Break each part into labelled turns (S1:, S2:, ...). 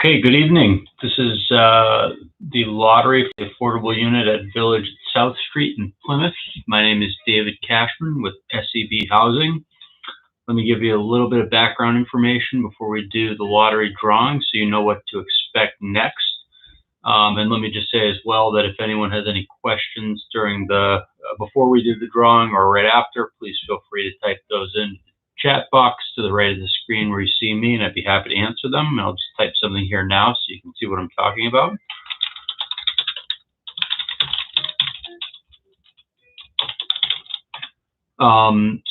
S1: Okay, good evening. This is the lottery for the affordable unit at Village South Street in Plymouth. My name is David Cashman with SEB Housing. Let me give you a little bit of background information before we do the lottery drawing so you know what to expect next. And let me just say as well that if anyone has any questions during the before we do the drawing or right after, please feel free to type those in the chat box to the right of the screen where you see me, and I'd be happy to answer them. And I'll just type something here now so you can see what I'm talking about.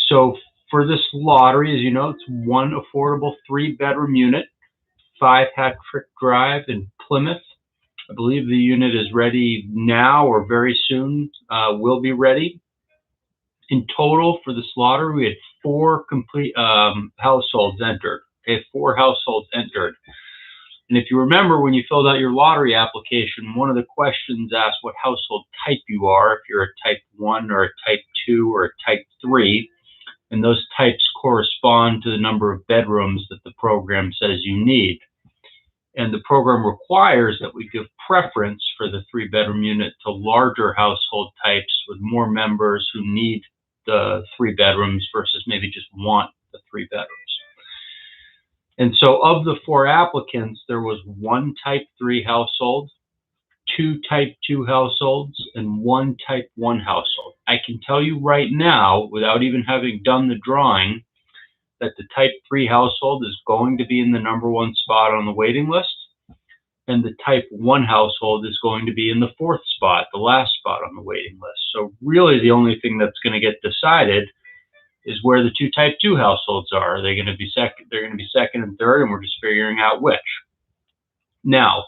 S1: So for this lottery, as you know, it's one affordable 3-bedroom unit, 5 Hat-Trick Drive in Plymouth. I believe the unit is ready now or very soon will be ready. In total for this lottery, we had 4 complete households entered. Okay, 4 households entered. And if you remember when you filled out your lottery application, one of the questions asked what household type you are, if you're a type 1 or a type 2 or a type 3. And those types correspond to the number of bedrooms that the program says you need. And the program requires that we give preference for the 3-bedroom unit to larger household types with more members who need the 3 bedrooms versus maybe just want the 3 bedrooms. And so of the 4 applicants, there was 1 type 3 household, 2 type 2 households, and 1 type 1 household. I can tell you right now, without even having done the drawing, that the type 3 household is going to be in the #1 spot on the waiting list, and the type 1 household is going to be in the 4th spot, the last spot on the waiting list. So really the only thing that's going to get decided is where the 2 type 2 households are. Are they going to be second? They're going to be second and third, and we're just figuring out which. Now,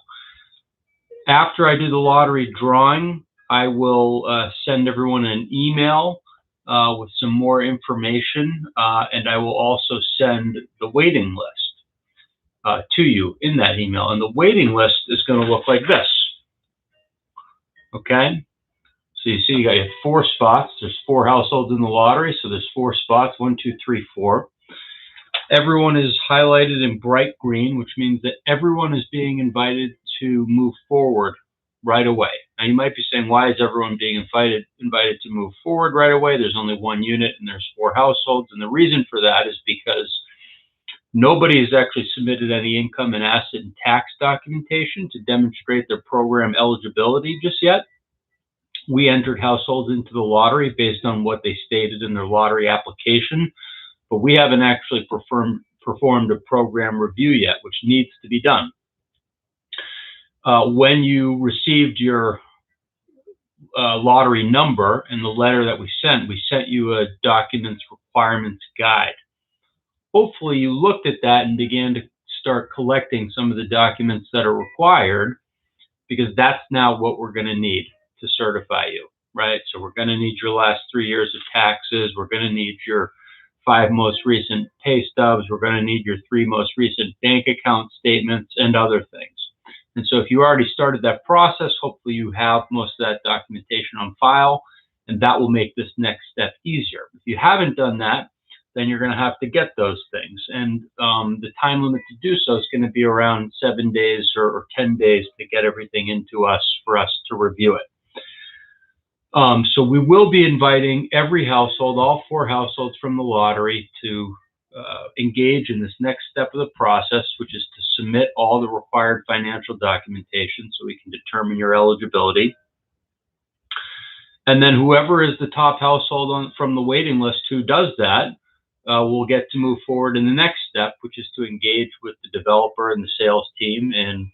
S1: after I do the lottery drawing, I will send everyone an email with some more information, and I will also send the waiting list to you in that email. And the waiting list is going to look like this. Okay? So you see you got 4 spots. There's 4 households in the lottery, so there's 4 spots, 1, 2, 3, 4. Everyone is highlighted in bright green, which means that everyone is being invited to move forward right away. Now you might be saying, why is everyone being invited to move forward right away? There's only 1 unit and there's 4 households. And the reason for that is because nobody has actually submitted any income and asset and tax documentation to demonstrate their program eligibility just yet. We entered households into the lottery based on what they stated in their lottery application, but we haven't actually performed a program review yet, which needs to be done. When you received your lottery number and the letter that we sent you a documents requirements guide. Hopefully you looked at that and began to start collecting some of the documents that are required, because that's now what we're going to need to certify you, right? So we're going to need your last 3 years of taxes. We're going to need your 5 most recent pay stubs. We're going to need your 3 most recent bank account statements and other things. And so if you already started that process, hopefully you have most of that documentation on file, and that will make this next step easier. If you haven't done that, then you're going to have to get those things. And the time limit to do so is going to be around 7 days or 10 days to get everything into us for us to review it. So we will be inviting every household, all 4 households from the lottery, to engage in this next step of the process, which is to submit all the required financial documentation so we can determine your eligibility. And then whoever is the top household from the waiting list who does that will get to move forward in the next step, which is to engage with the developer and the sales team in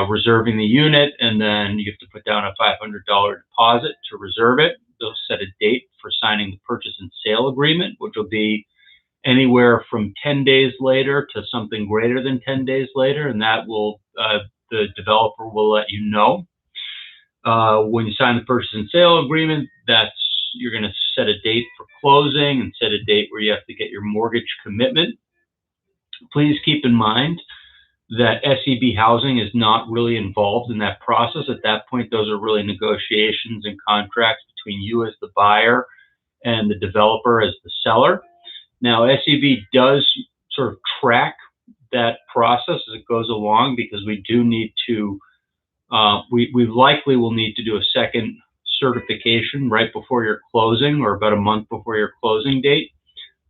S1: reserving the unit. And then you have to put down a $500 deposit to reserve it. They'll set a date for signing the purchase and sale agreement, which will be anywhere from 10 days later to something greater than 10 days later, and that will the developer will let you know. When you sign the purchase and sale agreement, you're going to set a date for closing and set a date where you have to get your mortgage commitment. Please keep in mind that SEB Housing is not really involved in that process. At that point, those are really negotiations and contracts between you as the buyer and the developer as the seller. Now, SEB does sort of track that process as it goes along, because we do need to, we likely will need to do a second certification right before your closing, or about a month before your closing date,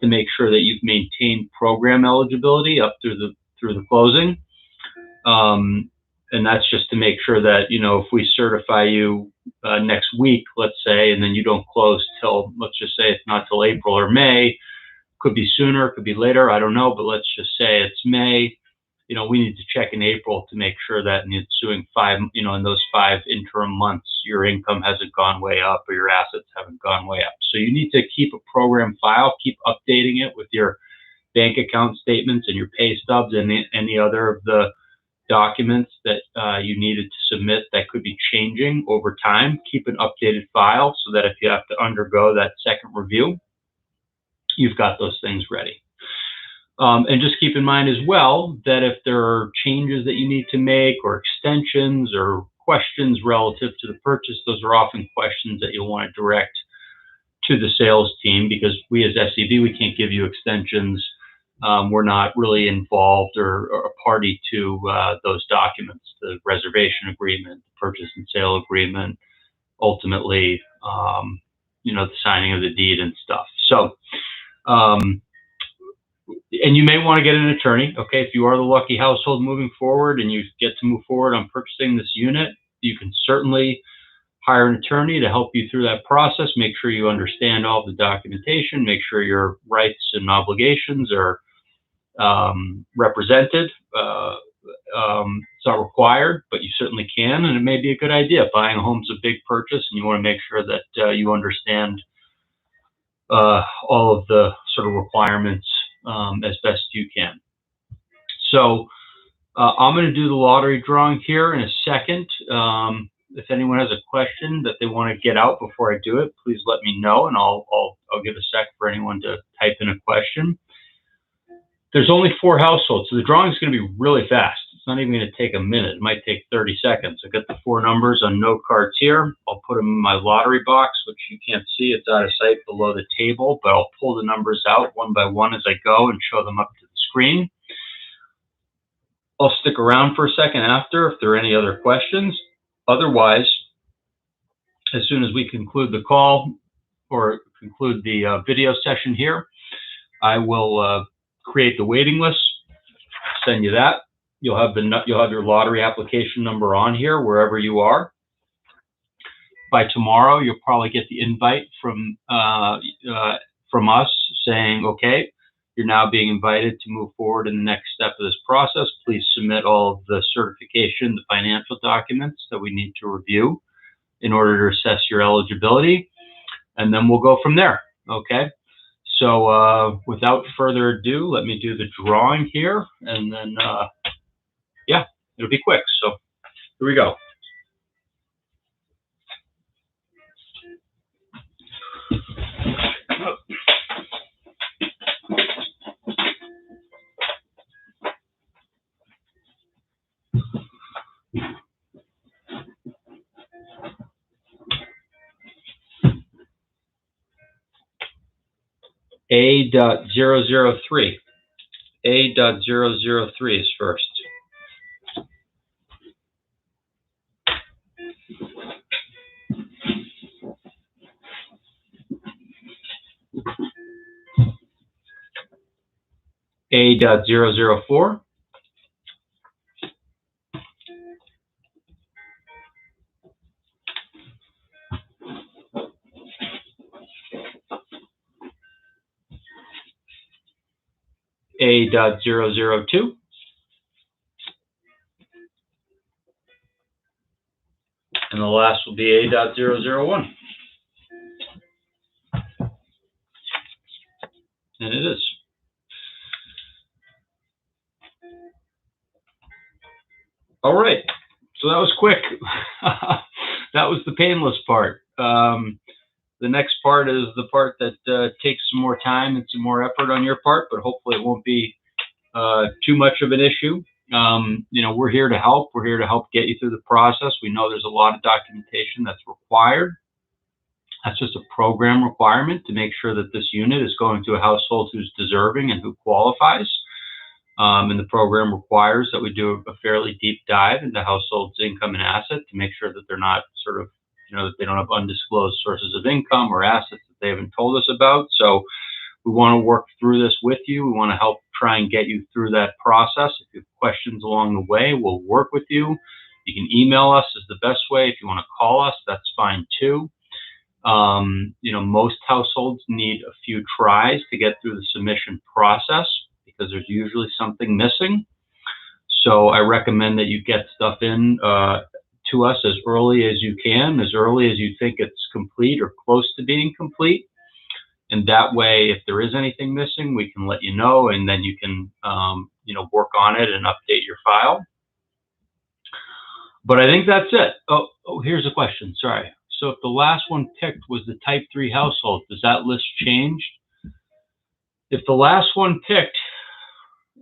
S1: to make sure that you've maintained program eligibility up through the closing. And that's just to make sure that, you know, if we certify you next week, let's say, and then you don't close till, let's just say it's not till April or May, could be sooner, could be later, I don't know, but let's just say it's May. You know, we need to check in April to make sure that in the ensuing in those 5 interim months, your income hasn't gone way up or your assets haven't gone way up. So you need to keep a program file, keep updating it with your bank account statements and your pay stubs and any other of the documents that you needed to submit that could be changing over time. Keep an updated file so that if you have to undergo that second review, you've got those things ready. And just keep in mind as well that if there are changes that you need to make, or extensions or questions relative to the purchase, those are often questions that you'll want to direct to the sales team, because we as SEB, we can't give you extensions. We're not really involved or a party to those documents, the reservation agreement, the purchase and sale agreement, ultimately, the signing of the deed and stuff. So, and you may want to get an attorney, okay? If you are the lucky household moving forward and you get to move forward on purchasing this unit, you can certainly hire an attorney to help you through that process. Make sure you understand all the documentation, make sure your rights and obligations are represented. It's not required, but you certainly can, and it may be a good idea. Buying a home's a big purchase, and you want to make sure that you understand all of the sort of requirements as best you can. So I'm going to do the lottery drawing here in a second. If anyone has a question that they want to get out before I do it, please let me know, and I'll give a sec for anyone to type in a question. There's only 4 households, so the drawing is going to be really fast. It's not even going to take a minute. It might take 30 seconds. I've got the 4 numbers on note cards here. I'll put them in my lottery box, which you can't see. It's out of sight below the table, but I'll pull the numbers out one by one as I go and show them up to the screen. I'll stick around for a second after if there are any other questions. Otherwise, as soon as we conclude the call or conclude the video session here, I will create the waiting list, send you that. You'll have your lottery application number on here wherever you are. By tomorrow, you'll probably get the invite from us saying, okay, you're now being invited to move forward in the next step of this process. Please submit all of the certification, the financial documents that we need to review in order to assess your eligibility, and then we'll go from there, okay? So without further ado, let me do the drawing here, and then, yeah, it'll be quick. So here we go. A.003. A.003 is first. A.004. A.002. And the last will be A.001. And it is. All right. So that was quick. That was the painless part. The next part is the part that takes some more time and some more effort on your part, but hopefully it won't be too much of an issue. We're here to help. We're here to help get you through the process. We know there's a lot of documentation that's required. That's just a program requirement to make sure that this unit is going to a household who's deserving and who qualifies. And the program requires that we do a fairly deep dive into households' income and assets to make sure that they're not sort of, that they don't have undisclosed sources of income or assets that they haven't told us about. So we want to work through this with you. We want to help try and get you through that process. If you have questions along the way, we'll work with you. You can email us is the best way. If you want to call us, that's fine too. Most households need a few tries to get through the submission process because there's usually something missing. So I recommend that you get stuff in to us as early as you can, as early as you think it's complete or close to being complete. And that way, if there is anything missing, we can let you know, and then you can, work on it and update your file. But I think that's it. Oh, here's a question. Sorry. So if the last one picked was the type 3 household, does that list change? If the last one picked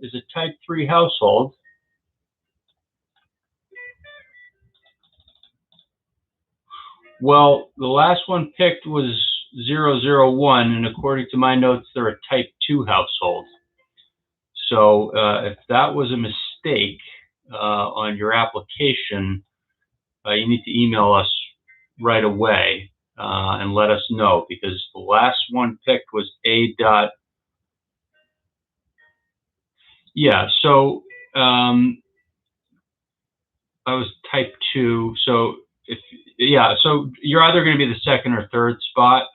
S1: is a type 3 household, well, the last one picked was 001, and according to my notes, they're a type 2 household. So if that was a mistake on your application, you need to email us right away and let us know, because the last one picked was A. Yeah, so I was type 2. So so you're either going to be the second or third spot.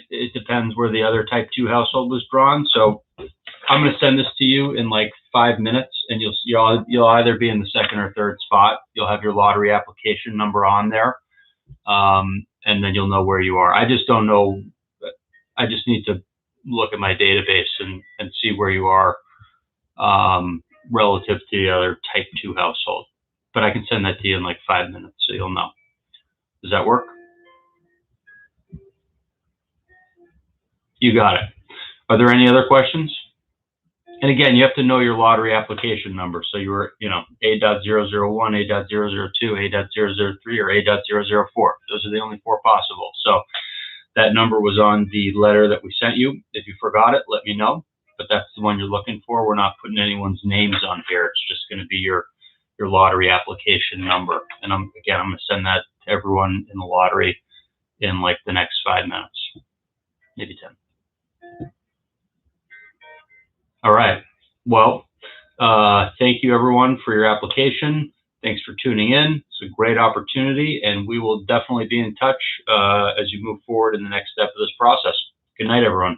S1: It depends where the other type 2 household was drawn. So I'm going to send this to you in like 5 minutes, and you'll either be in the second or third spot. You'll have your lottery application number on there, and then you'll know where you are. I just don't know. I just need to look at my database and see where you are relative to the other type 2 household. But I can send that to you in like 5 minutes, so you'll know. Does that work? You got it. Are there any other questions? And again, you have to know your lottery application number. So you were, A.001, A.002, A.003, or A.004. Those are the only 4 possible. So that number was on the letter that we sent you. If you forgot it, let me know. But that's the one you're looking for. We're not putting anyone's names on here. It's just going to be your lottery application number. And I'm going to send that to everyone in the lottery in like the next 5 minutes, maybe 10. All right. Well, thank you everyone for your application. Thanks for tuning in. It's a great opportunity, and we will definitely be in touch as you move forward in the next step of this process. Good night, everyone.